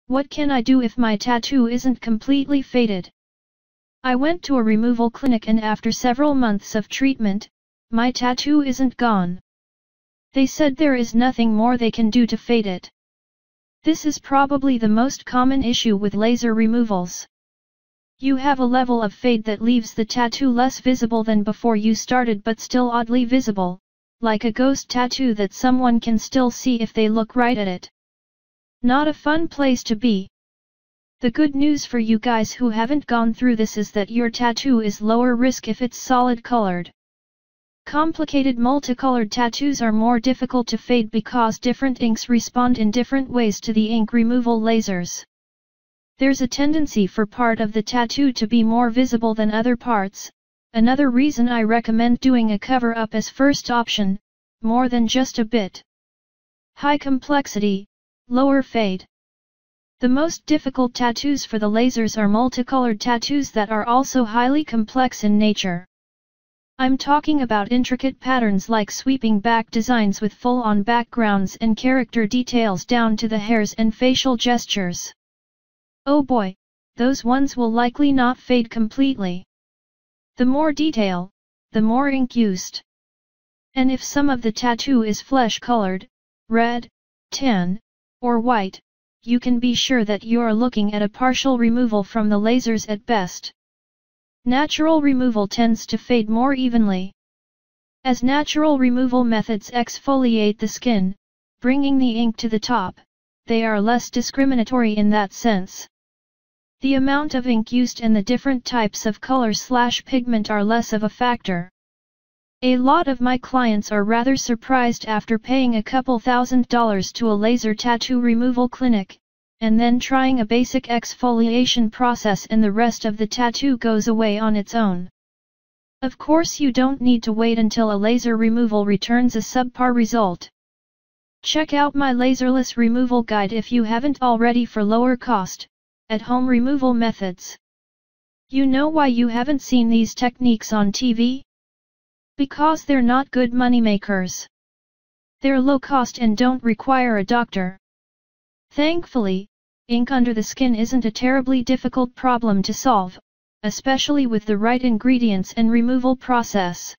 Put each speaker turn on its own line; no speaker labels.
What can I do if my tattoo isn't completely faded? I went to a removal clinic and after several months of treatment, my tattoo isn't gone. They said there is nothing more they can do to fade it. This is probably the most common issue with laser removals. You have a level of fade that leaves the tattoo less visible than before you started but still oddly visible, like a ghost tattoo that someone can still see if they look right at it. Not a fun place to be. The good news for you guys who haven't gone through this is that your tattoo is lower risk if it's solid colored. Complicated multicolored tattoos are more difficult to fade because different inks respond in different ways to the ink removal lasers. There's a tendency for part of the tattoo to be more visible than other parts, another reason I recommend doing a cover-up as first option, more than just a bit. High complexity, lower fade. The most difficult tattoos for the lasers are multicolored tattoos that are also highly complex in nature. I'm talking about intricate patterns like sweeping back designs with full-on backgrounds and character details down to the hairs and facial gestures. Oh boy, those ones will likely not fade completely. The more detail, the more ink used. And if some of the tattoo is flesh-colored, red, tan, or white, you can be sure that you're looking at a partial removal from the lasers at best. Natural removal tends to fade more evenly. As natural removal methods exfoliate the skin, bringing the ink to the top, they are less discriminatory in that sense. The amount of ink used and the different types of color/pigment are less of a factor. A lot of my clients are rather surprised after paying a couple $1,000s to a laser tattoo removal clinic, and then trying a basic exfoliation process and the rest of the tattoo goes away on its own. Of course you don't need to wait until a laser removal returns a subpar result. Check out my laserless removal guide if you haven't already for lower cost, at-home removal methods. You know why you haven't seen these techniques on TV? Because they're not good moneymakers. They're low cost and don't require a doctor. Thankfully, ink under the skin isn't a terribly difficult problem to solve, especially with the right ingredients and removal process.